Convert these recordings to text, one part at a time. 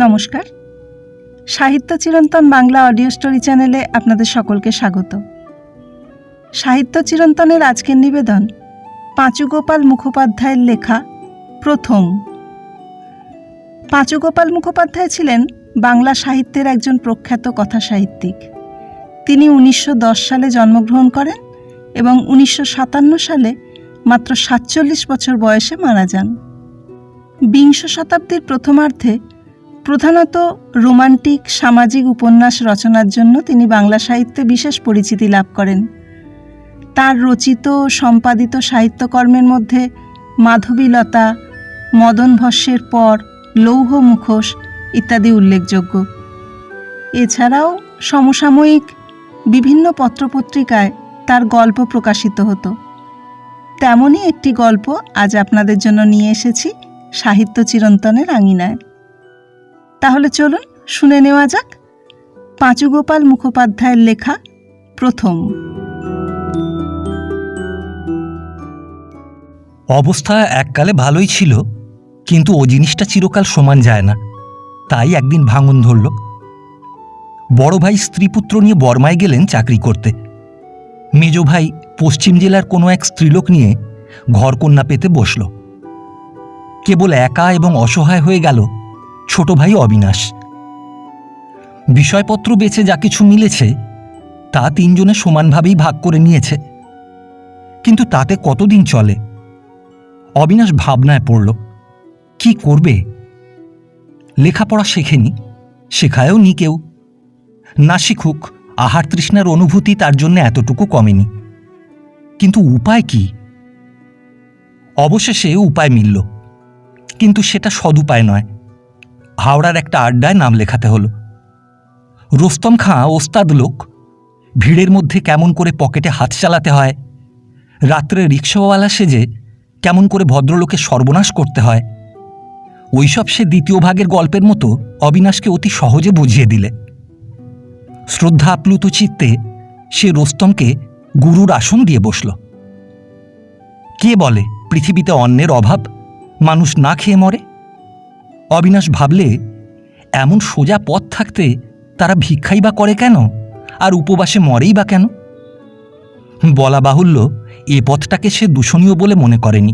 নমস্কার, সাহিত্য চিরন্তন বাংলা অডিও স্টোরি চ্যানেলে আপনাদের সকলকে স্বাগত। সাহিত্য চিরন্তনের আজকের নিবেদন পাঁচুগোপাল মুখোপাধ্যায়ের লেখা প্রথম। পাঁচুগোপাল মুখোপাধ্যায় ছিলেন বাংলা সাহিত্যের একজন প্রখ্যাত কথাসাহিত্যিক। তিনি 1910 সালে জন্মগ্রহণ করেন এবং 1957 সালে মাত্র 47 বছর বয়সে মারা যান। বিংশ শতাব্দীর প্রথমার্ধে প্রধানত রোমান্টিক সামাজিক উপন্যাস রচনার জন্য তিনি বাংলা সাহিত্যে বিশেষ পরিচিতি লাভ করেন। তার রচিত ও সম্পাদিত সাহিত্যকর্মের মধ্যে মাধবীলতা, মদন ভস্যের পর, লৌহ মুখোশ ইত্যাদি উল্লেখযোগ্য। এছাড়াও সমসাময়িক বিভিন্ন পত্রপত্রিকায় তার গল্প প্রকাশিত হতো। তেমনই একটি গল্প আজ আপনাদের জন্য নিয়ে এসেছি সাহিত্য চিরন্তনের আঙিনায়। তাহলে চলুন শুনে নেওয়া যাক পাঁচুগোপাল মুখোপাধ্যায়ের লেখা প্রথম। অবস্থা এককালে ভালোই ছিল, কিন্তু ও জিনিসটা চিরকাল সমান যায় না। তাই একদিন ভাঙন ধরল। বড় ভাই স্ত্রীপুত্র নিয়ে বর্মায় গেলেন চাকরি করতে। মেজ ভাই পশ্চিম জেলার কোনো এক স্ত্রীলোক নিয়ে ঘরকন্যা পেতে বসল। কেবল একা এবং অসহায় হয়ে গেল ছোট ভাই অবিনাশ। বিষয়পত্র বেচে যা কিছু মিলেছে তা তিনজনে সমানভাবেই ভাগ করে নিয়েছে, কিন্তু তাতে কতদিন চলে? অবিনাশ ভাবনায় পড়ল, কি করবে? লেখাপড়া শেখেনি, শেখায়ও নি কেউ। না শিখুক, আহার তৃষ্ণার অনুভূতি তার জন্য এতটুকু কমেনি। কিন্তু উপায় কি? অবশেষে উপায় মিলল, কিন্তু সেটা সদুপায় নয়। হাওড়ার একটা আড্ডায় নাম লেখাতে হলো। রোস্তম খাঁ ওস্তাদ লোক। ভিড়ের মধ্যে কেমন করে পকেটে হাত চালাতে হয়, রাত্রে রিক্সাওয়ালা সেজে কেমন করে ভদ্রলোকের সর্বনাশ করতে হয়, ওইসব সে দ্বিতীয় ভাগের গল্পের মতো অবিনাশকে অতি সহজে বুঝিয়ে দিলে। শ্রদ্ধা আপ্লুত চিত্তে সে রোস্তমকে গুরুর আসন দিয়ে বসল। কে বলে পৃথিবীতে অন্নের অভাব, মানুষ না খেয়ে মরে? অবিনাশ ভাবলে, এমন সোজা পথ থাকতে তারা ভিক্ষাই বা করে কেন, আর উপবাসে মরেই বা কেন? বলা বাহুল্য, এ পথটাকে সে দূষণীয় বলে মনে করেনি।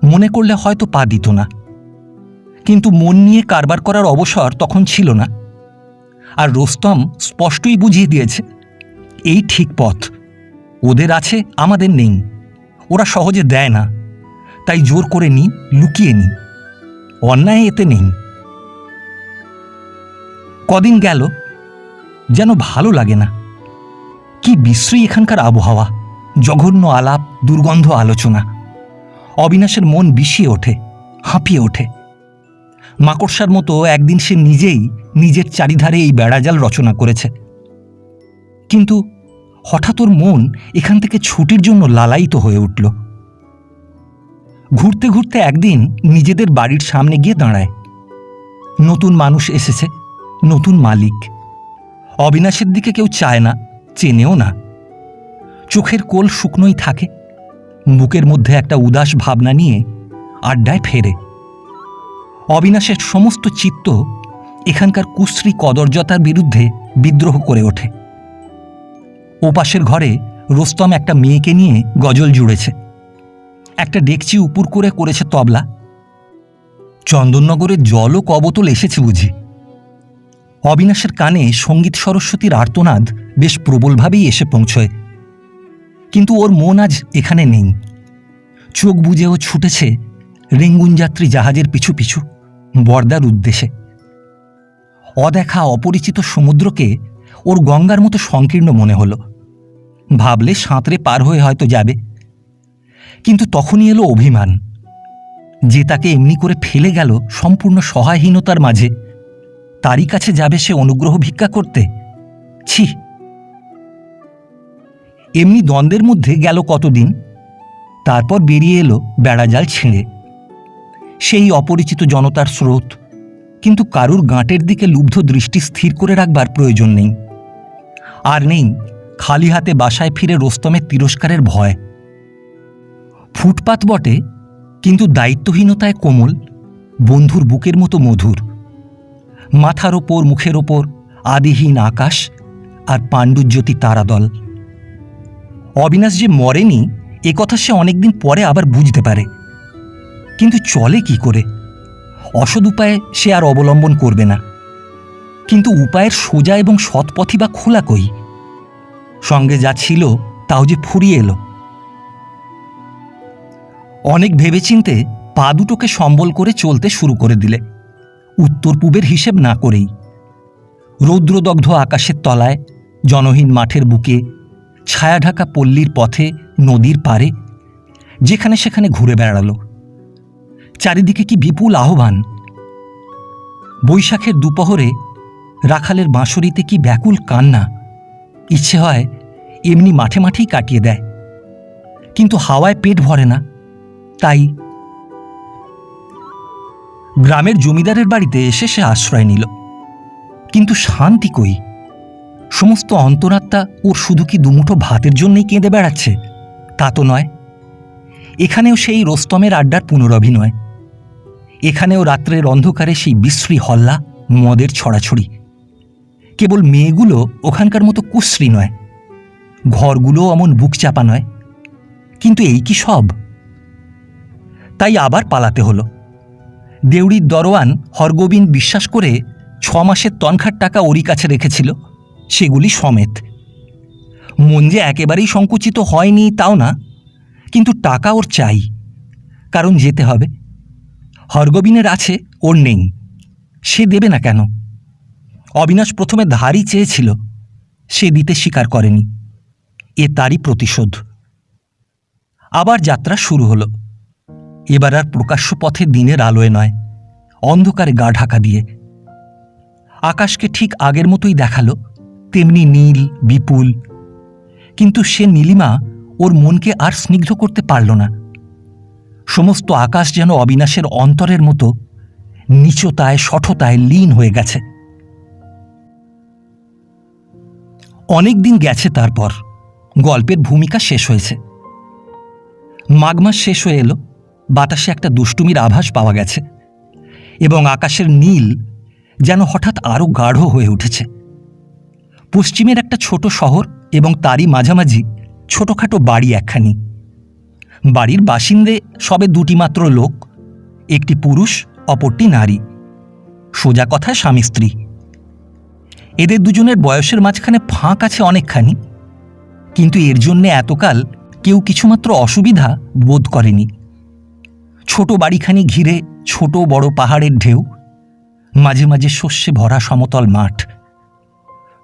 মনে করলে হয়তো পা দিত না, কিন্তু মন নিয়ে কারবার করার অবসর তখন ছিল না। আর রোস্তম স্পষ্টই বুঝিয়ে দিয়েছে, এই ঠিক পথ। ওদের আছে, আমাদের নেই। ওরা সহজে দেয় না, তাই জোর করে নি, লুকিয়ে নি। অন্যায় এতে নেই। কদিন গেল, যেন ভালো লাগে না। কি বিশ্রী এখানকার আবহাওয়া, জঘন্য আলাপ, দুর্গন্ধ আলোচনা। অবিনাশের মন বিষিয়ে ওঠে, হাঁপিয়ে ওঠে। মাকড়সার মতো একদিন সে নিজেই নিজের চারিধারে এই বেড়াজাল রচনা করেছে। কিন্তু হঠাৎ ওর মন এখান থেকে ছুটির জন্য লালায়িত হয়ে উঠল। ঘুরতে ঘুরতে একদিন নিজেদের বাড়ির সামনে গিয়ে দাঁড়ায়। নতুন মানুষ এসেছে, নতুন মালিক। অবিনাশের দিকে কেউ চায় না, চেনেও না। চোখের কোল শুকনোই থাকে। বুকের মধ্যে একটা উদাস ভাবনা নিয়ে আড্ডায় ফেরে। অবিনাশের সমস্ত চিত্ত এখানকার কুশ্রী কদর্যতার বিরুদ্ধে বিদ্রোহ করে ওঠে। ওপাশের ঘরে রোস্তম একটা মেয়েকে নিয়ে গজল জুড়েছে। একটা ডেকচি উপুর করে করেছে তবলা। চন্দননগরের জলও কবতল এসেছে বুঝি। অবিনাশের কানে সঙ্গীত সরস্বতীর আর্তনাদ বেশ প্রবলভাবেই এসে পৌঁছয়, কিন্তু ওর মন আজ এখানে নেই। চোখ বুজেও ছুটেছে রেঙ্গুন যাত্রী জাহাজের পিছু পিছু বর্দার উদ্দেশ্যে। অদেখা অপরিচিত সমুদ্রকে ওর গঙ্গার মতো সংকীর্ণ মনে হলো। ভাবলে সাঁতরে পার হয়ে হয়তো যাবে, কিন্তু তখনই এলো অভিমান। যে তাকে এমনি করে ফেলে গেল সম্পূর্ণ সহায়হীনতার মাঝে, তারই কাছে যাবে সে অনুগ্রহ ভিক্ষা করতে? ছি! এমনি দ্বন্দ্বের মধ্যে গেল কতদিন। তারপর বেরিয়ে এলো বেড়াজাল ছিঁড়ে সেই অপরিচিত জনতার স্রোত। কিন্তু কারুর গাঁটের দিকে লুব্ধ দৃষ্টি স্থির করে রাখবার প্রয়োজন নেই। আর নেই খালি হাতে বাসায় ফিরে রোস্তমের তিরস্কারের ভয়। ফুটপাত বটে, কিন্তু দায়িত্বহীনতায় কোমল, বন্ধুর বুকের মতো মধুর। মাথার ওপর মুখের ওপর আদিহীন আকাশ আর পাণ্ডুজ্যোতি তারাদল। অবিনাশ যে মরেনি এ কথা সে অনেকদিন পরে আবার বুঝতে পারে, কিন্তু চলে কি করে? অসৎ উপায়ে সে আর অবলম্বন করবে না, কিন্তু উপায়ের সোজা এবং সৎ পথই বা খোলা কই? সঙ্গে যা ছিল তাও যে ফুরিয়ে এলো। অনেক ভেবেচিন্তে পা দুটোকে সম্বল করে চলতে শুরু করে দিলে, উত্তর পূবের হিসেব না করেই। রৌদ্রদগ্ধ আকাশের তলায়, জনহীন মাঠের বুকে, ছায়াঢাকা পল্লীর পথে, নদীর পারে, যেখানে সেখানে ঘুরে বেড়ালো। চারিদিকে কি বিপুল আহ্বান! বৈশাখের দুপহরে রাখালের বাঁশরিতে কি ব্যাকুল কান্না! ইচ্ছে হয় এমনি মাঠে মাঠেই কাটিয়ে দেয়, কিন্তু হাওয়ায় পেট ভরে না। তাই গ্রামের জমিদারের বাড়িতে এসে সে আশ্রয় নিল। কিন্তু শান্তি কই? সমস্ত অন্তরাত্মা ওর শুধু কি দুমুঠো ভাতের জন্যই কেঁদে বেড়াচ্ছে? তা তো নয়। এখানেও সেই রোস্তমের আড্ডার পুনরভিনয়। এখানেও রাত্রের অন্ধকারে সেই বিশ্রী হল্লা, মদের ছড়াছড়ি। কেবল মেয়েগুলো ওখানকার মতো কুশ্রী নয়, ঘরগুলোও অমন বুক চাপা নয়। কিন্তু এই কি সব? তাই আবার পালাতে হলো। দেউড়ির দরোয়ান হরগোবিন্দ বিশ্বাস করে 6 মাসের তনখার টাকা ওরই কাছে রেখেছিল, সেগুলি সমেত। মন যে একেবারেই সংকুচিত হয়নি তাও না, কিন্তু টাকা ওর চাই, কারণ যেতে হবে। হরগোবিনের আছে, ওর নেই। সে দেবে না কেন? অবিনাশ প্রথমে ধারই চেয়েছিল, সে দিতে স্বীকার করেনি। এ তারই প্রতিশোধ। আবার যাত্রা শুরু হলো। এবার আর প্রকাশ্য পথে দিনের আলোয় নয়, অন্ধকারে গা ঢাকা দিয়ে। আকাশকে ঠিক আগের মতোই দেখালো, তেমনি নীল, বিপুল। কিন্তু সে নীলিমা ওর মনকে আর স্নিগ্ধ করতে পারল না। সমস্ত আকাশ যেন অবিনাশের অন্তরের মতো নীচতায়, শঠতায় লীন হয়ে গেছে। অনেক দিন গেছে, তারপর গল্পের ভূমিকা শেষ হয়েছে। মাঘ মাস শেষ হয়ে এলো, বাতাসে একটা দুষ্টুমির আভাস পাওয়া গেছে, এবং আকাশের নীল যেন হঠাৎ আরও গাঢ় হয়ে উঠেছে। পশ্চিমের একটা ছোট শহর এবং তারই মাঝামাঝি ছোটখাটো বাড়ি একখানি। বাড়ির বাসিন্দে সবে 2টি মাত্র লোক, একটি পুরুষ, অপরটি নারী। সোজা কথায় স্বামী স্ত্রী। এদের দুজনের বয়সের মাঝখানে ফাঁক আছে অনেকখানি, কিন্তু এর জন্যে এতকাল কেউ কিছুমাত্র অসুবিধা বোধ করেনি। ছোট বাড়িখানি ঘিরে ছোট বড় পাহাড়ের ঢেউ, মাঝে মাঝে শস্যে ভরা সমতল মাঠ।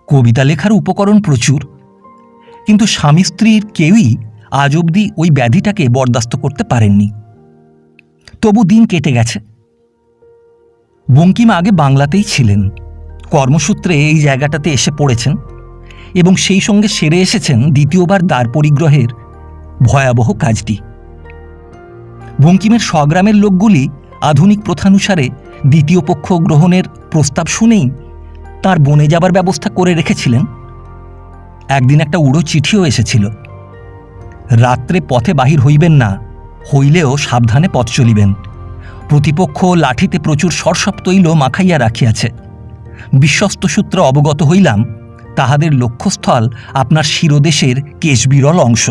কবিতা লেখার উপকরণ প্রচুর, কিন্তু স্বামী স্ত্রীর কেউই আজ অবধি ওই ব্যাধিটাকে বরদাস্ত করতে পারেননি। তবু দিন কেটে গেছে। বঙ্কিম আগে বাংলাতেই ছিলেন, কর্মসূত্রে এই জায়গাটাতে এসে পড়েছেন, এবং সেই সঙ্গে সেরে এসেছেন দ্বিতীয়বার দ্বার পরিগ্রহের ভয়াবহ কাজটি। বঙ্কিমের স্বগ্রামের লোকগুলি আধুনিক প্রথানুসারে দ্বিতীয় পক্ষ গ্রহণের প্রস্তাব শুনেই তার বনে যাবার ব্যবস্থা করে রেখেছিলেন। একদিন একটা উড়ো চিঠিও এসেছিল, রাত্রে পথে বাহির হইবেন না, হইলেও সাবধানে পথ চলিবেন। প্রতিপক্ষ লাঠিতে প্রচুর সরসপ তৈল মাখাইয়া রাখিয়াছে। বিশ্বস্ত সূত্রে অবগত হইলাম, তাহাদের লক্ষ্যস্থল আপনার শিরদেশের কেশবিরল অংশ।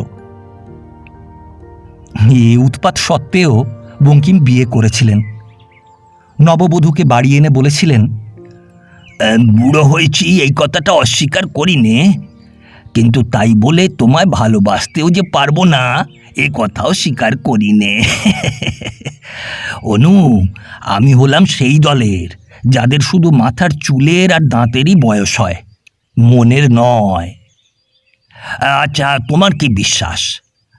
এই উৎপাত সত্ত্বেও বঙ্কিম বিয়ে করেছিলেন। নববধূকে বাড়ি এনে বলেছিলেন, বুড়ো হয়েছি এই কথাটা অস্বীকার করি নে, কিন্তু তাই বলে তোমায় ভালোবাসতেও যে পারবো না এ কথাও স্বীকার করি নে। অনু, আমি হলাম সেই দলের যাদের শুধু মাথার চুলের আর দাঁতেরই বয়স হয়, মনের নয়। আচ্ছা, তোমার কি বিশ্বাস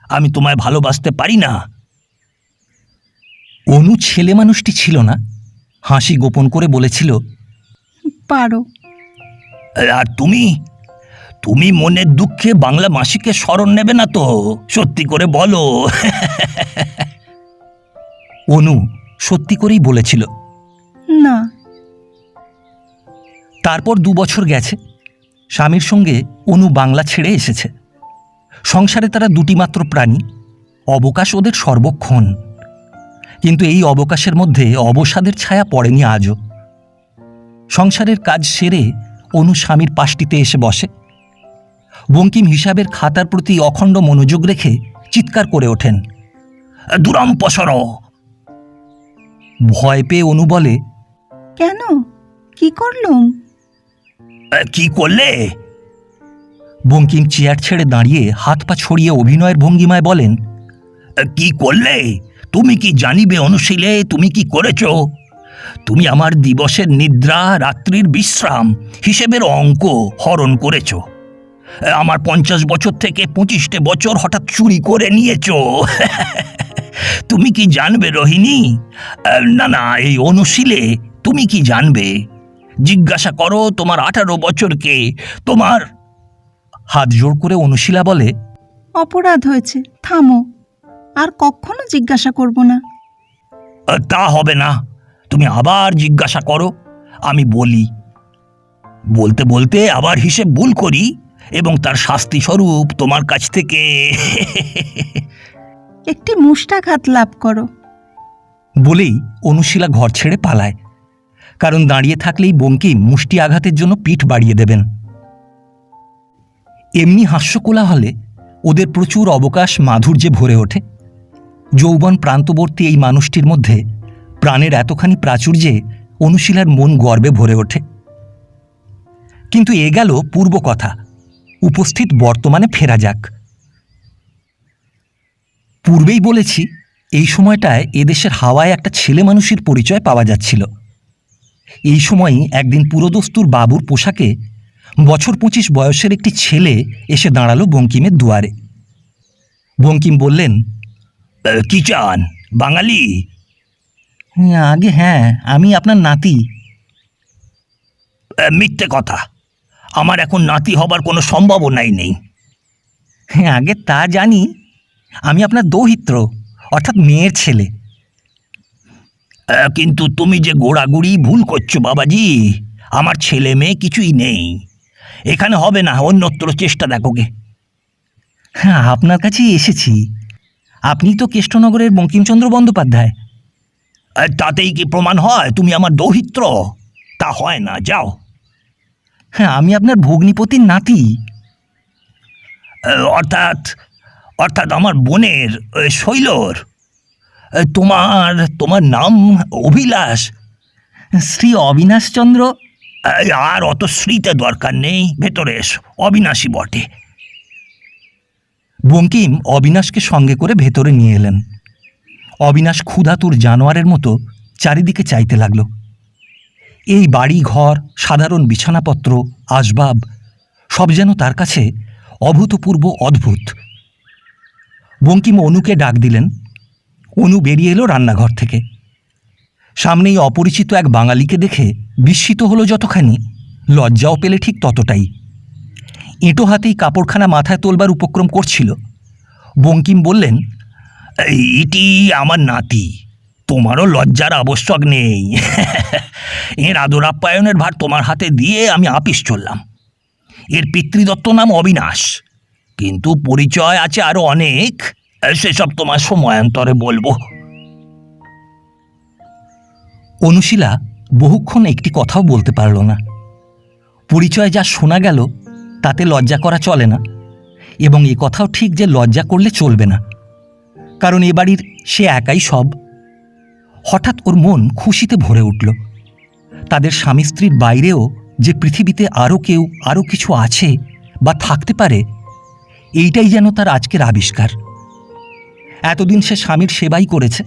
আমি তোমায় ভালোবাসতে পারি না? অনু ছেলে মানুষটি ছিল না, হাসি গোপন করে বলেছিল, পারো। আর তুমি তুমি মনের দুঃখে বাংলা মাসিকে স্মরণ নেবে না তো? সত্যি করে বলো। অনু সত্যি করেই বলেছিল না। তারপর 2 বছর গেছে। স্বামীর সঙ্গে অনু বাংলা ছেড়ে এসেছে। সংসারে তারা 2টি মাত্র প্রাণী, অবকাশ ওদের সর্বক্ষণ। কিন্তু এই অবকাশের মধ্যে অবসাদের ছায়া পড়েনি আজও। সংসারের কাজ সেরে অনু স্বামীর পাশটিতে এসে বসে। বঙ্কিম হিসাবের খাতার প্রতি অখণ্ড মনোযোগ রেখে চিৎকার করে ওঠেন, দুরাম পসর। ভয় পেয়ে অনু বলে, কেন, কি করলুম? কি করলে? বঙ্কিম চেয়ার ছেড়ে দাঁড়িয়ে হাত পা ছড়িয়ে অভিনয়ের ভঙ্গিমায় বলেন, কি করলে? তুমি কি জানিবে অনুশীলে তুমি কি করেছ? তুমি আমার দিবসের নিদ্রা, রাত্রির বিশ্রাম, হিসেবের অঙ্ক হরণ করেছ। আমার 50 বছর থেকে 25টে বছর হঠাৎ চুরি করে নিয়েছ। তুমি কি জানবে রোহিণী? না না, এই অনুশীলে তুমি কি জানবে? জিজ্ঞাসা করো তোমার 18 বছরকে। তোমার হাত জোড় করে অনুশীলা বলে, অপরাধ হয়েছে, থামো, আর কখনো জিজ্ঞাসা করব না। তা হবে না, তুমি আবার জিজ্ঞাসা করো, আমি বলি। বলতে বলতে আবার হিসেব ভুল করি এবং তার শাস্তি স্বরূপ তোমার কাছ থেকে একটি মুষ্টাঘাত লাভ করো। বলেই অনুশীলা ঘর ছেড়ে পালায়, কারণ দাঁড়িয়ে থাকলেই বঙ্কিম মুষ্টি আঘাতের জন্য পিঠ বাড়িয়ে দেবেন। এমনি হাস্যকোলাহলে ওদের প্রচুর অবকাশ মাধুর্যে ভরে ওঠে। যৌবন প্রান্তবর্তী এই মানুষটির মধ্যে প্রাণের এতখানি প্রাচুর্যে অনুশীলার মন গর্বে ভরে ওঠে। কিন্তু এ গেল পূর্ব কথা, উপস্থিত বর্তমানে ফেরা যাক। পূর্বেই বলেছি, এই সময়টায় এদেশের হাওয়ায় একটা ছেলে মানুষের পরিচয় পাওয়া যাচ্ছিল। এই সময়ই একদিন পুরোদস্তুর বাবুর পোশাকে বছর 25 বয়সের একটি ছেলে এসে দাঁড়ালো বঙ্কিমের দুয়ারে। বঙ্কিম বললেন, কি চান, বাঙালি? আগে হ্যাঁ, আমি আপনার নাতি। মিথ্যে কথা, আমার এখন নাতি হবার কোনো সম্ভাবনাই নেই। হ্যাঁ আগে তা জানি, আমি আপনার দৌহিত্র, অর্থাৎ মেয়ের ছেলে। কিন্তু তুমি যে গোড়াগুড়ি ভুল করছো বাবাজি, আমার ছেলে মেয়ে কিছুই নেই। এখানে হবে না, অন্যত্র চেষ্টা দেখোগে। হ্যাঁ আপনার কাছেই এসেছি, আপনি তো কেষ্টনগরের বঙ্কিমচন্দ্র বন্দ্যোপাধ্যায়। তাতেই কি প্রমাণ হয় তুমি আমার দৌহিত্র? তা হয় না, যাও। হ্যাঁ আমি আপনার ভগ্নিপতির নাতি। অর্থাৎ অর্থাৎ আমার বোনের শৈলর। তোমার নাম অভিলাষ? শ্রী অবিনাশচন্দ্র। আর অত শ্রীতে দরকার নেই, ভেতরে এসো, অবিনাশী বটে। বঙ্কিম অবিনাশকে সঙ্গে করে ভেতরে নিয়ে এলেন। অবিনাশ ক্ষুধাতুর জানোয়ারের মতো চারিদিকে চাইতে লাগল। এই বাড়ি ঘর, সাধারণ বিছানাপত্র, আসবাব সব যেন তার কাছে অভূতপূর্ব অদ্ভুত। বঙ্কিম অনুকে ডাক দিলেন। অনু বেরিয়ে এলো রান্নাঘর থেকে। সামনেই অপরিচিত এক বাঙালিকে দেখে বিস্মিত হলো যতখানি, লজ্জাও পেলে ঠিক ততটাই। এঁটো হাতেই কাপড়খানা মাথায় তোলবার উপক্রম করছিল। বঙ্কিম বললেন, এটি আমার নাতি, তোমারও লজ্জার আবশ্যক নেই। এর আদর আপ্যায়নের ভার তোমার হাতে দিয়ে আমি আপিস চললাম। এর পিতৃদত্ত নাম অবিনাশ, কিন্তু পরিচয় আছে আরো অনেক, সেসব তোমার সময়ান্তরে বলবো। অনুশীলা বহুক্ষণ একটি কথাও বলতে পারল না। পরিচয় যা শোনা গেল তাতে লজ্জা করা চলে না, এবং এ কথাও ঠিক যে লজ্জা করলে চলবে না, কারণ এ বাড়ির সে একাই সব। হঠাৎ ওর মন খুশিতে ভরে উঠল। তাদের স্বামী স্ত্রীর বাইরেও যে পৃথিবীতে আরও কেউ, আরও কিছু আছে বা থাকতে পারে, এইটাই যেন তার আজকের আবিষ্কার। এতদিন সে স্বামীর সেবাই করেছে,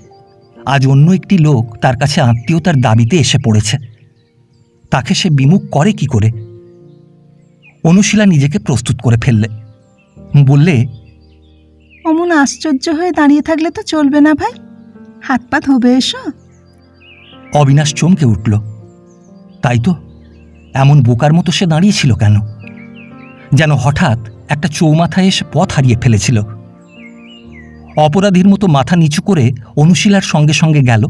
আজ অন্য একটি লোক তার কাছে আত্মীয়তার দাবিতে এসে পড়েছে। তাকে সে বিমুখ করে কি করে? অনুশীলা নিজেকে প্রস্তুত করে ফেললে। বললে, অমন আশ্চর্য হয়ে দাঁড়িয়ে থাকলে তো চলবে না ভাই, হাত পা ধোবে এসো। অবিনাশ চমকে উঠল। তাই তো, এমন বোকার মতো সে দাঁড়িয়েছিল কেন? যেন হঠাৎ একটা চৌমাথায় এসে পথ হারিয়ে ফেলেছিল। অপরাধীর মতো মাথা নিচু করে অনুশীলার সঙ্গে সঙ্গে গেল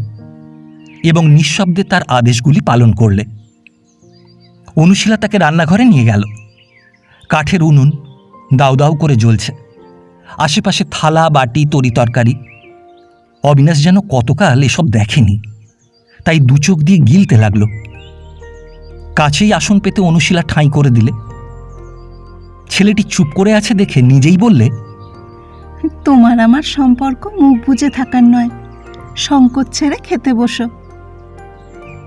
এবং নিঃশব্দে তার আদেশগুলি পালন করলে। অনুশীলা তাকে রান্নাঘরে নিয়ে গেল। কাঠের উনুন দাউ দাউ করে জ্বলছে, আশেপাশে থালা বাটি তরিতরকারি। অবিনাশ যেন কতকাল এসব দেখেনি, তাই দুচোখ দিয়ে গিলতে লাগল। কাছেই আসন পেতে অনুশীলা ঠাঁই করে দিলে। ছেলেটি চুপ করে আছে দেখে নিজেই বললে, তোমার আমার সম্পর্ক মুখ বুজে থাকার নয়, সংকোচ ছেড়ে খেতে বসো।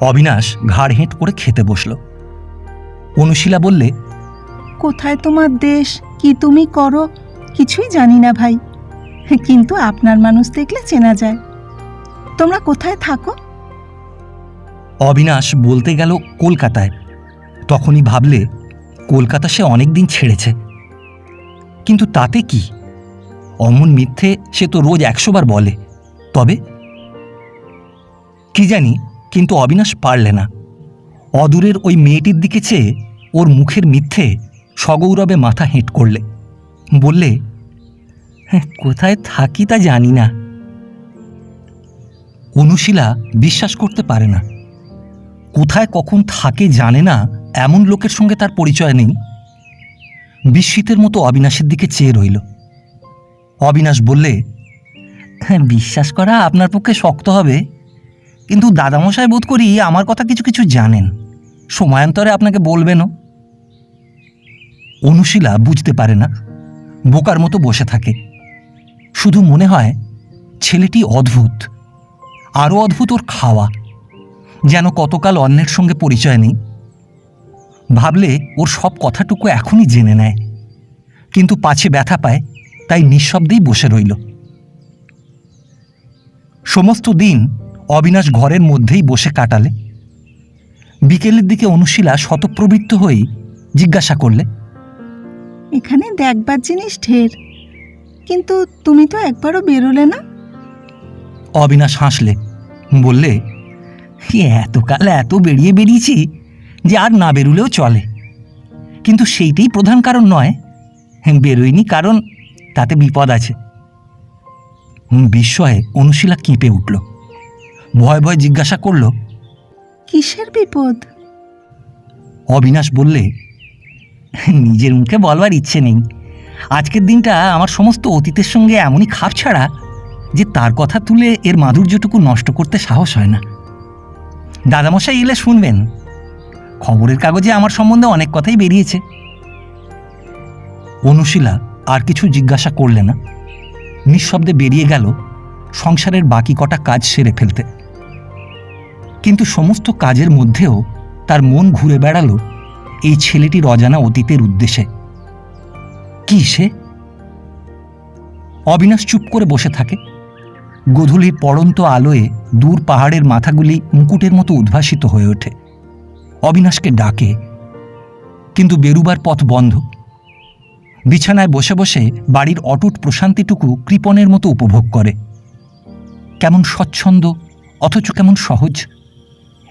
অবিনাশ ঘাড় হেঁট করে খেতে বসল। অনুশীলা বললে, কোথায় তোমার দেশ, কি তুমি করো কিছুই জানি না ভাই, কিন্তু আপনার মানুষ দেখলে চেনা যায়। তোমরা কোথায় থাকো? অবিনাশ বলতে গেল কলকাতায়। তখনই ভাবলে কলকাতা সে অনেক দিন ছেড়েছে, কিন্তু তাতে কি? অমন মিথ্যে সে তো রোজ 100 বার বলে। তবে কি জানি, কিন্তু অবিনাশ পারলে না। অদূরের ওই মেয়েটির দিকে চেয়ে ওর মুখের মিথ্যে সগৌরবে মাথা হেঁট করলে। বললে, কোথায় থাকি তা জানি না। অনুশীলা বিশ্বাস করতে পারে না। কোথায় কখন থাকে জানে না এমন লোকের সঙ্গে তার পরিচয় নেই। বিস্মিতের মতো অবিনাশের দিকে চেয়ে রইল। অবিনাশ বললে, বিশ্বাস করা আপনার পক্ষে শক্ত হবে, কিন্তু দাদামশাই বোধ করি আমার কথা কিছু কিছু জানেন, সময়ান্তরে আপনাকে বলবেনও। অনুশীলা বুঝতে পারে না, বোকার মতো বসে থাকে। শুধু মনে হয় ছেলেটি অদ্ভুত। আরও অদ্ভুত ওর খাওয়া, যেন কতকাল অন্যের সঙ্গে পরিচয় নেই। ভাবলে ওর সব কথাটুকু এখনই জেনে নেয়, কিন্তু পাছে ব্যথা পায়, তাই নিঃশব্দেই বসে রইল। সমস্ত দিন অবিনাশ ঘরের মধ্যেই বসে কাটালে। বিকেলের দিকে অনুশীলা শতপ্রবৃত্ত হয়েই জিজ্ঞাসা করলে, এখানে দেখবার জিনিস ঢের, কিন্তু তুমি তো একবারও বেরোলে না। অবিনাশ হাসলে, বললে, এতকাল এত বেরিয়ে বেরিয়েছি যে আর না বেরুলেও চলে, কিন্তু সেইটাই প্রধান কারণ নয়। বেরোয়নি কারণ তাতে বিপদ আছে। বিস্ময়ে অনুশীলা কেঁপে উঠল। ভয় ভয় জিজ্ঞাসা করল, কিসের বিপদ? অবিনাশ বললে, নিজের মুখে বলবার ইচ্ছে নেই। আজকের দিনটা আমার সমস্ত অতীতের সঙ্গে এমনই খাপ ছাড়া যে তার কথা তুলে এর মাধুর্যটুকু নষ্ট করতে সাহস হয় না। দাদামশাই এলে শুনবেন, খবরের কাগজে আমার সম্বন্ধে অনেক কথাই বেরিয়েছে। অনুশীলা আর কিছু জিজ্ঞাসা করলে না, নিঃশব্দে বেরিয়ে গেল সংসারের বাকি কটা কাজ সেরে ফেলতে। কিন্তু সমস্ত কাজের মধ্যেও তার মন ঘুরে বেড়ালো এই ছেলেটির অজানা অতীতের উদ্দেশ্যে। কি সে? অবিনাশ চুপ করে বসে থাকে। গোধূলির পড়ন্ত আলোয় দূর পাহাড়ের মাথাগুলি মুকুটের মতো উদ্ভাসিত হয়ে ওঠে। অবিনাশকে ডাকে, কিন্তু বেরুবার পথ বন্ধ। বিছানায় বসে বসে বাড়ির অটুট প্রশান্তিটুকু কৃপণের মতো উপভোগ করে। কেমন স্বচ্ছন্দ, অথচ কেমন সহজ।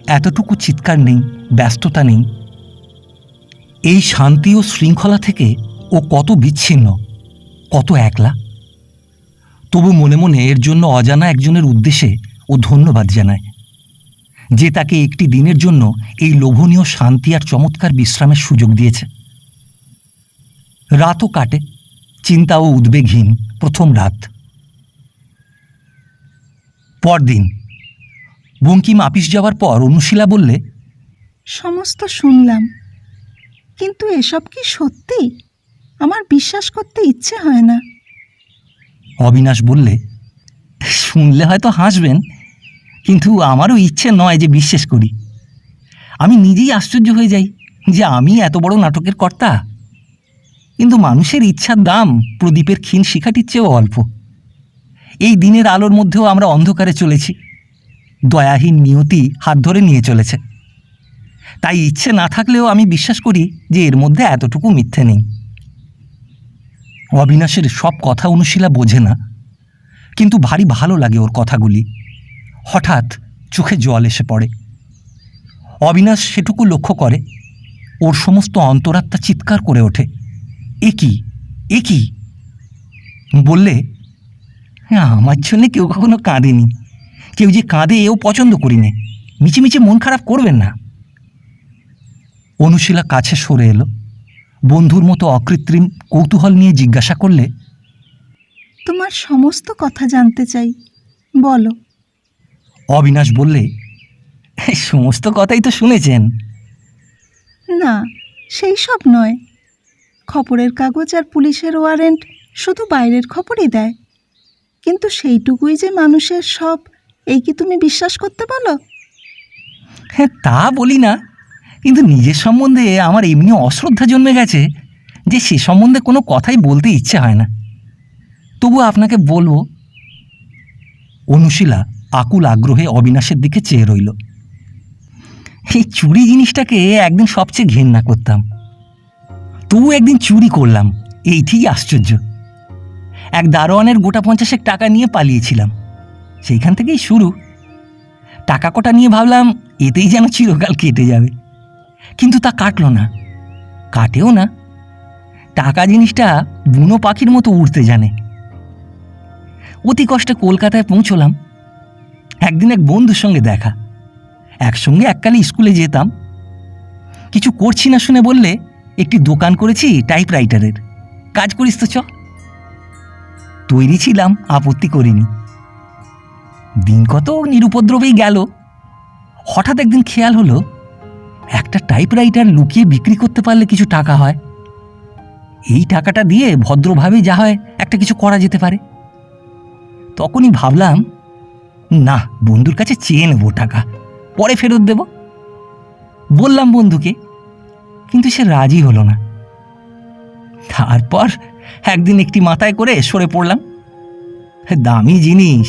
এতটুকু চিৎকার নেই, ব্যস্ততা নেই। এই শান্তি ও শৃঙ্খলা থেকে ও কত বিচ্ছিন্ন, কত একলা। তবু মনে মনে এর জন্য অজানা একজনের উদ্দেশ্যে ও ধন্যবাদ জানায়, যে তাকে একটি দিনের জন্য এই লোভনীয় শান্তি আর চমৎকার বিশ্রামের সুযোগ দিয়েছে। রাতও কাটে, চিন্তা ও উদ্বেগহীন প্রথম রাত। পরদিন বঙ্কিম আপিস যাওয়ার পর অনুশীলা বললে, সমস্ত শুনলাম, কিন্তু এসব কি সত্যি? আমার বিশ্বাস করতে ইচ্ছে হয় না। অবিনাশ বললে, শুনলে হয়তো হাসবেন, কিন্তু আমারও ইচ্ছে নয় যে বিশ্বাস করি। আমি নিজেই আশ্চর্য হয়ে যাই যে আমি এত বড় নাটকের কর্তা। কিন্তু মানুষের ইচ্ছার দাম প্রদীপের ক্ষীণ শিখাটির চেয়েও অল্প। এই দিনের আলোর মধ্যেও আমরা অন্ধকারে চলেছি। দয়াহীন নিয়তি হাত ধরে নিয়ে চলেছে। তাই ইচ্ছে না থাকলেও আমি বিশ্বাস করি যে এর মধ্যে এতটুকু মিথ্যে নেই। অবিনাশের সব কথা অনুশীলা বোঝে না, কিন্তু ভারী ভালো লাগে ওর কথাগুলি। হঠাৎ চোখে জল এসে পড়ে। অবিনাশ সেটুকু লক্ষ্য করে। ওর সমস্ত অন্তরাত্মা চিৎকার করে ওঠে, এ কি, এ কি? বললে, আমার জন্য কেউ কখনো কাঁদেনি। কেউ যে কাঁদে এও পছন্দ করি নে। মিছিমিছি মন খারাপ করবেন না। অনুশীলা কাছে সরে এলো। বন্ধুর মতো অকৃত্রিম কৌতূহল নিয়ে জিজ্ঞাসা করলে, তোমার সমস্ত কথা জানতে চাই, বলো। অবিনাশ বললে, সমস্ত কথাই তো শুনেছেন। না, সেই সব নয়। খবরের কাগজ আর পুলিশের ওয়ারেন্ট শুধু বাইরের খবরই দেয়, কিন্তু সেইটুকুই যে মানুষের সব, এই কি তুমি বিশ্বাস করতে বলো? হ্যাঁ, তা বলি না, কিন্তু নিজের সম্বন্ধে আমার এমনি অশ্রদ্ধা জন্মে গেছে যে সে সম্বন্ধে কোনো কথাই বলতে ইচ্ছে হয় না। তবু আপনাকে বলবো। অনুশীলা আকুল আগ্রহে অবিনাশের দিকে চেয়ে রইল। এই চুরি জিনিসটাকে একদিন সবচেয়ে ঘেন্না করতাম, তবু একদিন চুরি করলাম, এইটিই আশ্চর্য। এক দারোয়ানের গোটা 50 টাকা নিয়ে পালিয়েছিলাম, সেইখান থেকেই শুরু। টাকা কটা নিয়ে ভাবলাম এতেই যেন চিরকাল কেটে যাবে, কিন্তু তা কাটলো না, কাটেও না। টাকা জিনিসটা বুনো পাখির মতো উড়তে জানে। অতি কষ্টে কলকাতায় পৌঁছলাম। একদিন এক বন্ধুর সঙ্গে দেখা, একসঙ্গে এককালে স্কুলে যেতাম। কিছু করছি না শুনে বললে, একটি দোকান করেছি টাইপরাইটারের, কাজ করিস তো চ। তৈরি ছিলাম, আপত্তি করিনি। দিন কত নিরুপদ্রবেই গেল। হঠাৎ একদিন খেয়াল হলো, একটা টাইপরাইটার লুকিয়ে বিক্রি করতে পারলে কিছু টাকা হয়। এই টাকাটা দিয়ে ভদ্রভাবে যা হয় একটা কিছু করা যেতে পারে। তখনই ভাবলাম, না, বন্ধুর কাছে চেয়ে নেব টাকা, পরে ফেরত দেব। বললাম বন্ধুকে, কিন্তু সে রাজি হলো না। তারপর একদিন একটি মাথায় করে সরে পড়লাম। দামি জিনিস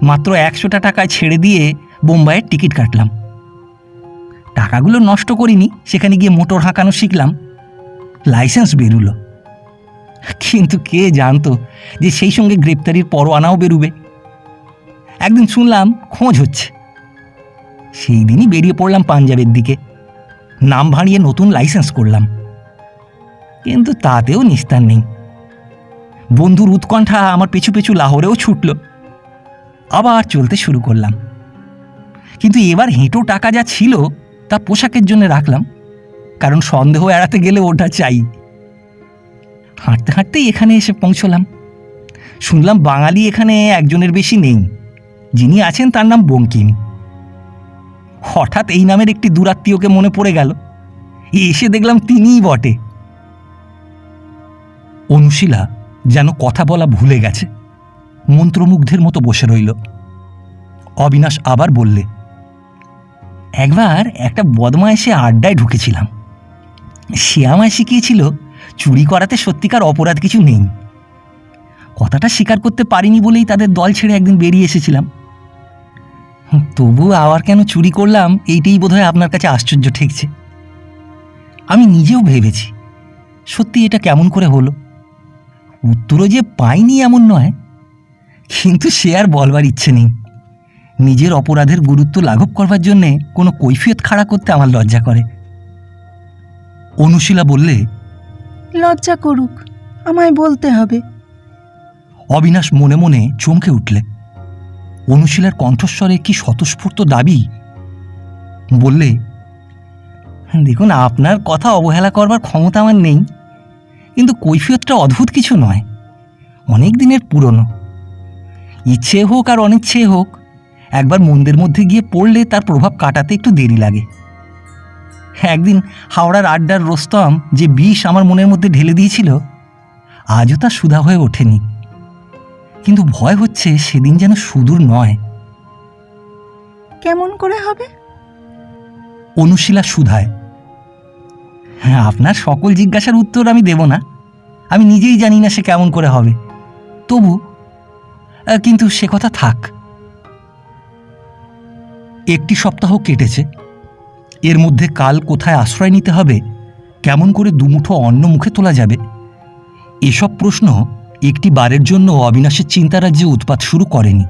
মাত্র 100 টাকায় ছেড়ে দিয়ে বোম্বাইয়ের টিকিট কাটলাম। টাকাগুলো নষ্ট করিনি, সেখানে গিয়ে মোটর হাঁকানো শিখলাম, লাইসেন্স বেরুলো। কিন্তু কে জানতো যে সেই সঙ্গে গ্রেপ্তারির পরোয়ানাও বেরুবে। একদিন শুনলাম খোঁজ হচ্ছে, সেই দিনই বেরিয়ে পড়লাম পাঞ্জাবের দিকে। নাম ভাঁড়িয়ে নতুন লাইসেন্স করলাম, কিন্তু তাতেও নিস্তার নেই। বন্ধুর উৎকণ্ঠা আমার পেছু পেছু লাহোরেও ছুটল। আবার চলতে শুরু করলাম, কিন্তু এবার হেঁটো টাকা যা ছিল তা পোশাকের জন্য রাখলাম, কারণ সন্দেহ এড়াতে গেলে ওটা চাই। হাঁটতে হাঁটতেই এখানে এসে পৌঁছলাম। শুনলাম বাঙালি এখানে একজনের বেশি নেই, যিনি আছেন তার নাম বঙ্কিম। হঠাৎ এই নামের একটি দূরাত্মীয়কে মনে পড়ে গেল, এসে দেখলাম তিনিই বটে। অনুশীলা যেন কথা বলা ভুলে গেছে, মন্ত্রমুগ্ধের মতো বসে রইল। অবিনাশ আবার বললে, একবার একটা বদমাইশে আড্ডায় ঢুকেছিলাম। সে আমায় শিখিয়েছিল চুরি করাতে সত্যিকার অপরাধ কিছু নেই। কথাটা স্বীকার করতে পারিনি বলেই তাদের দল ছেড়ে একদিন বেরিয়ে এসেছিলাম। তবু আবার কেন চুরি করলাম, এইটাই বোধহয় আপনার কাছে আশ্চর্য ঠেকছে। আমি নিজেও ভেবেছি, সত্যি এটা কেমন করে হলো। উত্তরও যে পাইনি এমন নয়, কিন্তু সে আর বলবার ইচ্ছে নেই। নিজের অপরাধের গুরুত্ব লাঘব করবার জন্যে কোনো কৈফিয়ত খাড়া করতে আমার লজ্জা করে। অনুশীলা বললে, লজ্জা করুক, আমায় বলতে হবে। অবিনাশ মনে মনে চমকে উঠলে। অনুশীলার কণ্ঠস্বরে কি স্বতঃস্ফূর্ত দাবি। বললে, দেখুন, আপনার কথা অবহেলা করবার ক্ষমতা আমার নেই, কিন্তু কৈফিয়তটা অদ্ভুত কিছু নয়, অনেক দিনের পুরনো। ইচ্ছে হোক আর অনিচ্ছে হোক, একবার মন্দের মধ্যে গিয়ে পড়লে তার প্রভাব কাটাতে একটু দেরি লাগে। একদিন হাওড়ার আড্ডার রোস্তম যে বিষ আমার মনের মধ্যে ঢেলে দিয়েছিল, আজও তা সুধা হয়ে ওঠেনি। কিন্তু ভয় হচ্ছে সেদিন যেন সুদূর নয়। কেমন করে হবে? অনুশীলা সুধায়, হ্যাঁ, আপনার সকল জিজ্ঞাসার উত্তর আমি দেব না। আমি নিজেই জানি না সে কেমন করে হবে। তবু কিন্তু সে কথা থাক। একটি সপ্তাহ কেটেছে। এর মধ্যে কাল কোথায় আশ্রয় নিতে হবে, কেমন করে দুমুঠো অন্ন মুখে তোলা যাবে, এসব প্রশ্ন একটি বারের জন্য অবিনাশের চিন্তারাজ্যে উৎপাত শুরু করেনি।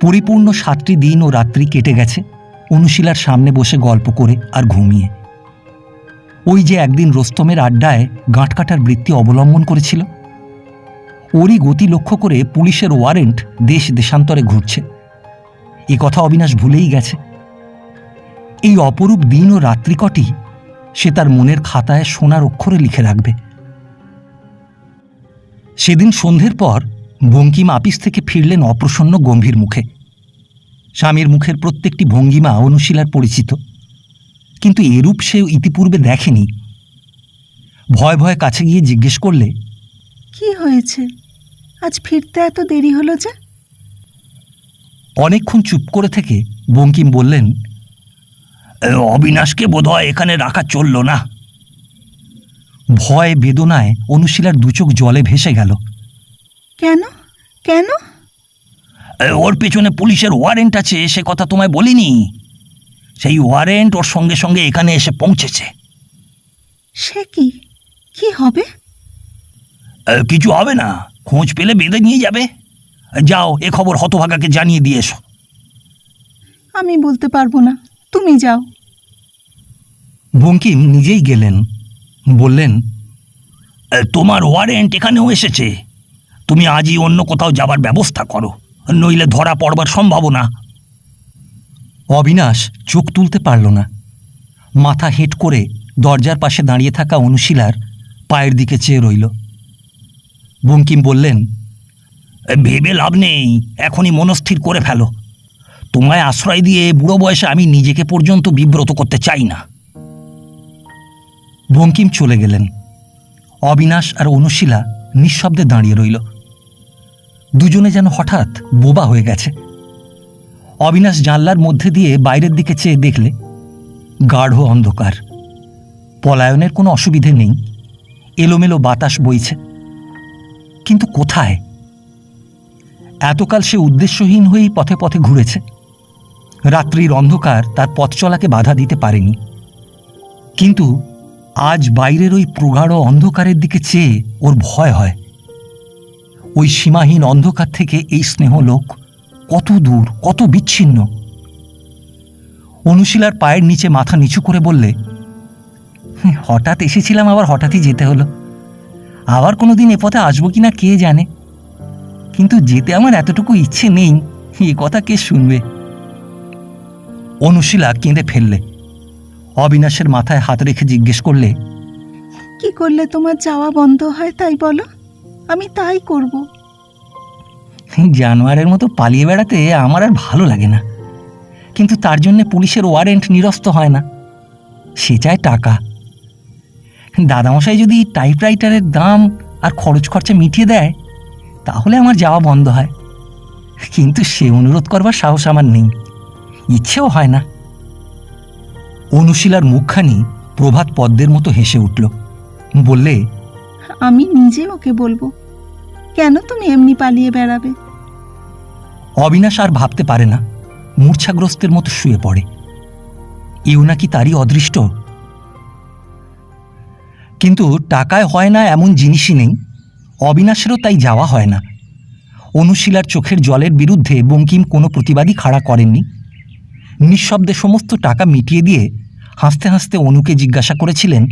পরিপূর্ণ 7টি দিন ও রাত্রি কেটে গেছে অনুশীলার সামনে বসে গল্প করে আর ঘুমিয়ে। ওই যে একদিন রোস্তমের আড্ডায় গাঁট কাটার বৃত্তি অবলম্বন করেছিল, ওরই গতি লক্ষ্য করে পুলিশের ওয়ারেন্ট দেশ দেশান্তরে ঘুরছে, এ কথা অবিনাশ ভুলেই গেছে। এই অপরূপ দিন ও রাত্রি কটি সে তার মনের খাতায় সোনার অক্ষরে লিখে রাখবে। সেদিন সন্ধ্যের পর বঙ্কিম আপিস থেকে ফিরলেন অপ্রসন্ন গম্ভীর মুখে। স্বামীর মুখের প্রত্যেকটি ভঙ্গিমা অনুশীলার পরিচিত। কিন্তু এরূপ সে ইতিপূর্বে দেখেনি। ভয় ভয় কাছে গিয়ে জিজ্ঞেস করলে, কি হয়েছে? আজ ফিরতে এত দেরি হলো যে? অনেকক্ষণ চুপ করে থেকে বঙ্কিম বললেন, অবিনাশকে বোধহয় এখানে রাখা চলল না। ভয় বেদনায় অনুশীলার দুচোখ জলে ভেসে গেল। কেন কেন? ওর পেছনে পুলিশের ওয়ারেন্ট আছে, সে কথা তোমায় বলিনি? সেই ওয়ারেন্ট ওর সঙ্গে সঙ্গে এখানে এসে পৌঁছেছে। সে কি? কি হবে? কিছু হবে না, খোঁজ পেলে বেঁধে নিয়ে যাবে। যাও, এ খবর হতভাগাকে জানিয়ে দিয়ে এসো। আমি বলতে পারবো না, তুমি যাও। বঙ্কিম নিজেই গেলেন। বললেন, তোমার ওয়ারেন্ট এখানেও এসেছে, তুমি আজই অন্য কোথাও যাবার ব্যবস্থা করো, নইলে ধরা পড়বার সম্ভাবনা। অবিনাশ চোখ তুলতে পারল না। মাথা হেঁট করে দরজার পাশে দাঁড়িয়ে থাকা অনুশীলার পায়ের দিকে চেয়ে রইল। বঙ্কিম বললেন, ভেবে লাভ নেই, এখনই মনস্থির করে ফেলো। তোমায় আশ্রয় দিয়ে বুড়ো বয়সে আমি নিজেকে পর্যন্ত বিব্রত করতে চাই না। বঙ্কিম চলে গেলেন। অবিনাশ আর অনুশীলা নিঃশব্দে দাঁড়িয়ে রইল। দুজনে যেন হঠাৎ বোবা হয়ে গেছে। অবিনাশ জানলার মধ্যে দিয়ে বাইরের দিকে চেয়ে দেখলে গাঢ় অন্ধকার। পলায়নের কোনো অসুবিধে নেই, এলোমেলো বাতাস বইছে, কিন্তু কোথায়? এতকাল সে উদ্দেশ্যহীন হয়েই পথে পথে ঘুরেছে। রাত্রির অন্ধকার তার পথ চলাকে বাধা দিতে পারেনি, কিন্তু আজ বাইরের ওই প্রগাঢ় অন্ধকারের দিকে চেয়ে ওর ভয় হয়। ওই সীমাহীন অন্ধকার থেকে এই স্নেহলোক কত দূর, কত বিচ্ছিন্ন। অনুশীলার পায়ের নিচে মাথা নিচু করে বললে, হঠাৎ এসেছিলাম, আবার হঠাৎই যেতে হলো। আবার কোনোদিন এ পথে আসবো কিনা কে জানে, কিন্তু যেতে আমার এতটুকু ইচ্ছে নেই, এ কথা কে শুনবে? অনুশীলা কেঁদে ফেললে। অবিনাশের মাথায় হাত রেখে জিজ্ঞেস করলে, কি করলে তোমার যাওয়া বন্ধ হয় তাই বলো, আমি তাই করব। জানোয়ারের মতো পালিয়ে বেড়াতে আমার আর ভালো লাগে না, কিন্তু তার জন্য পুলিশের ওয়ারেন্ট নিরস্ত হয় না। সে চায় টাকা। দাদামশাই যদি টাইপরাইটারের দাম আর খরচ খরচা মিটিয়ে দেয়, তাহলে আমার যাওয়া বন্ধ হয়, কিন্তু সে অনুরোধ করবার সাহস আমার নেই, ইচ্ছেও হয় না। অনুশীলার মুখখানি প্রভাত পদ্মের মতো হেসে উঠল। বললে, আমি নিজে ওকে বলবো, কেন তুমি এমনি পালিয়ে বেড়াবে? অবিনাশ আর ভাবতে পারে না, মূর্ছাগ্রস্তের মতো শুয়ে পড়ে। এও নাকি তারই অদৃষ্ট। কিন্তু টাকায় হয় না এমন জিনিসই নেই, অবিনাশেরও তাই যাওয়া হয় না। অনুশীলার চোখের জলের বিরুদ্ধে বঙ্কিম কোনো প্রতিবাদী খাড়া করেননি। নিঃশব্দে সমস্ত টাকা মিটিয়ে দিয়ে হাসতে হাসতে অনুকে জিজ্ঞাসা করেছিলেন,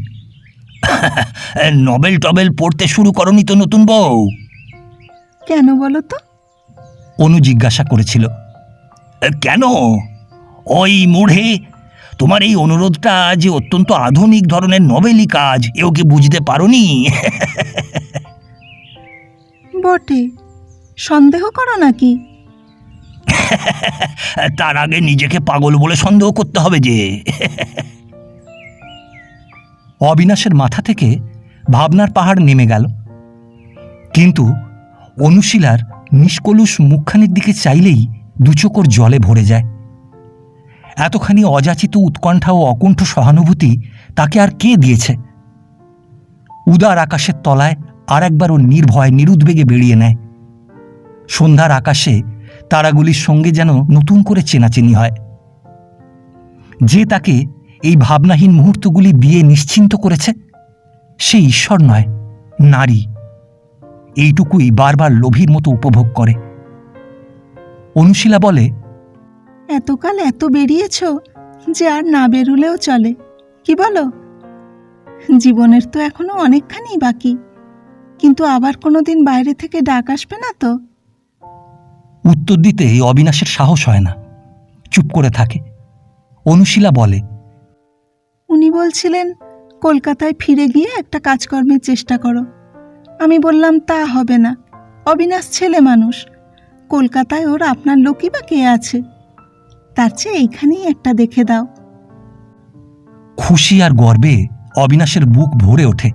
নবেল টবেল পড়তে শুরু করনি তো নতুন বউ? কেন বলো তো? অনু জিজ্ঞাসা করেছিল। কেন? ওই মুড়ে তোমার এই অনুরোধটা যে অত্যন্ত আধুনিক ধরনের নভেলি কাজ, এও কি বুঝতে পারোনি? বটে, সন্দেহ করো নাকি? তার আগে নিজেকে পাগল বলে সন্দেহ করতে হবে যে। অবিনাশের মাথা থেকে ভাবনার পাহাড় নেমে গেল, কিন্তু অনুশীলার নিষ্কলুষ মুখখানির দিকে চাইলেই দুচোখর জলে ভরে যায়। এতখানি অযাচিত উৎকণ্ঠা ও অকুণ্ঠ সহানুভূতি তাকে আর কে দিয়েছে? উদার আকাশের তলায় আর একবার ও নির্ভয় নিরুদ্বেগে বেরিয়ে নেয়। সন্ধ্যার আকাশে তারাগুলির সঙ্গে যেন নতুন করে চেনাচেনি হয়। যে তাকে এই ভাবনাহীন মুহূর্তগুলি দিয়ে নিশ্চিন্ত করেছে, সে ঈশ্বর নয়, নারী। এইটুকুই বারবার লোভীর মতো উপভোগ করে। অনুশীলা বলে, এতকাল এত বেরিয়েছ যে আর না বেরুলেও চলে, কি বলো? জীবনের তো এখনো অনেকখানি বাকি, কিন্তু আবার কোনোদিন বাইরে থেকে ডাক আসবে না তো? উত্তর দিতে অবিনাশের সাহস হয় না, চুপ করে থাকে। অনুশীলা বলে, উনি বলছিলেন কলকাতায় ফিরে গিয়ে একটা কাজকর্মের চেষ্টা করো। আমি বললাম তা হবে না, অবিনাশ ছেলে মানুষ, কলকাতায় ওর আপনার লোকই বা কে আছে, তার চেয়ে এইখানেই একটা দেখে দাও। খুশি আর গর্বে অবিনাশের বুক ভরে ওঠে।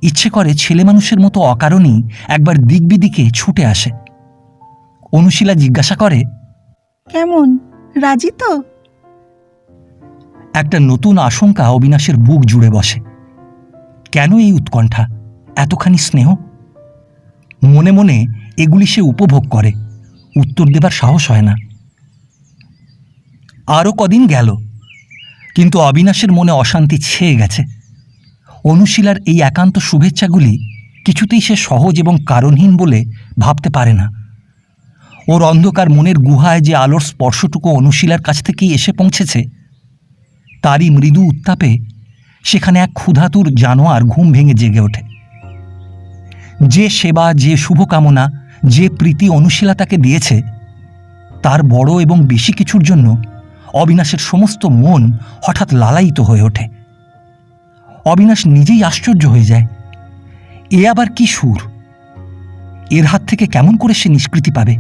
ইচ্ছে করে ছেলে মানুষের মতো অকারণেই একবার দিকবিদিকে ছুটে আসে। অনুশীলা জিজ্ঞাসা করে, কেমন, রাজি তো? একটা নতুন আশঙ্কা অবিনাশের বুক জুড়ে বসে। কেন এই উৎকণ্ঠা, এতখানি স্নেহ? মনে মনে এগুলি সে উপভোগ করে, উত্তর দেবার সাহস হয় না। আরও কদিন গেল, কিন্তু অবিনাশের মনে অশান্তি ছেয়ে গেছে। অনুশীলার এই একান্ত শুভেচ্ছাগুলি কিছুতেই সে সহজ এবং কারণহীন বলে ভাবতে পারে না। ওর অন্ধকার মনের গুহায় যে আলোর স্পর্শটুকু অনুশীলার কাছ থেকেই এসে পৌঁছেছে, তারই মৃদু উত্তাপে সেখানে এক ক্ষুধাতুর জানোয়ার ঘুম ভেঙে জেগে ওঠে। যে সেবা, যে শুভকামনা, যে প্রীতি অনুশীলা তাকে দিয়েছে, তার বড় এবং বেশি কিছুর জন্য অবিনাশের সমস্ত মন হঠাৎ লালায়িত হয়ে ওঠে। অবিনাশ নিজেই আশ্চর্য হয়ে যায়। এ আবার কি সুর? এর হাত থেকে কেমন করে সে নিষ্কৃতি পাবে?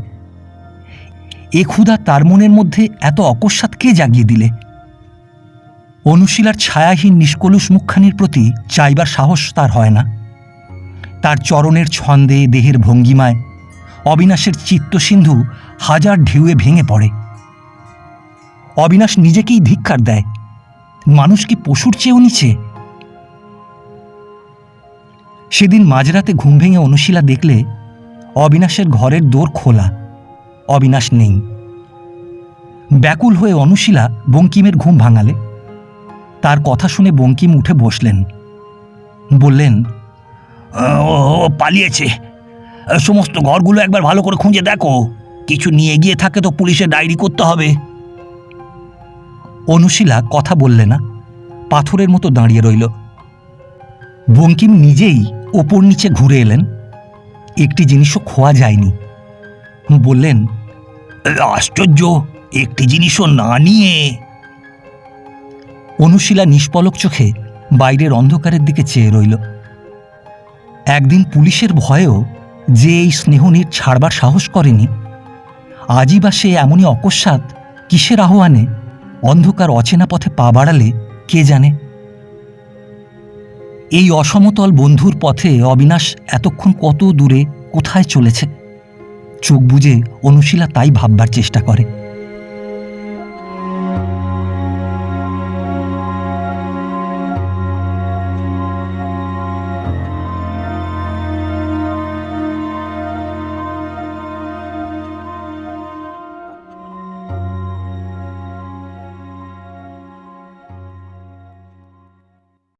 এ ক্ষুধা তার মনের মধ্যে এত অকস্মাৎ কে জাগিয়ে দিলে? অনুশীলার ছায়াহীন নিষ্কলুষ মুখখানির প্রতি চাইবার সাহস তার হয় না। তার চরণের ছন্দে, দেহের ভঙ্গিমায় অবিনাশের চিত্তসিন্ধু হাজার ঢেউয়ে ভেঙে পড়ে। অবিনাশ নিজেকেই ধিক্কার দেয়। মানুষ কি পশুর চেয়েও নিচে? সেদিন মাঝরাতে ঘুম ভেঙে অনুশীলা দেখলে অবিনাশের ঘরের দোর খোলা, অবিনাশ নেই। ব্যাকুল হয়ে অনুশীলা বঙ্কিমের ঘুম ভাঙালে। তার কথা শুনে বঙ্কিম উঠে বসলেন। বললেন, ও পালিয়েছে, সমস্ত ঘরগুলো একবার ভালো করে খুঁজে দেখো, কিছু নিয়ে গিয়ে থাকে তো পুলিশে ডায়েরি করতে হবে। অনুশীলা কথা বললে না, পাথরের মতো দাঁড়িয়ে রইল। বঙ্কিম নিজেই ওপর নিচে ঘুরে এলেন। একটি জিনিসও খোয়া যায়নি। বললেন, আশ্চর্য, একটি জিনিসও না নিয়ে। অনুশীলা নিষ্পলক চোখে বাইরের অন্ধকারের দিকে চেয়ে রইল। একদিন পুলিশের ভয়েও যে এই স্নেহনীর ছাড়বার সাহস করেনি, আজই বা সে এমনই অকস্মাৎ কিসের আহ্বানে অন্ধকার অচেনা পথে পা বাড়ালে কে জানে। এই অসমতল বন্ধুর পথে অবিনাশ এতক্ষণ কত দূরে কোথায় চলেছে? চোখ বুজে অনুশীলা তাই ভাববার চেষ্টা করে।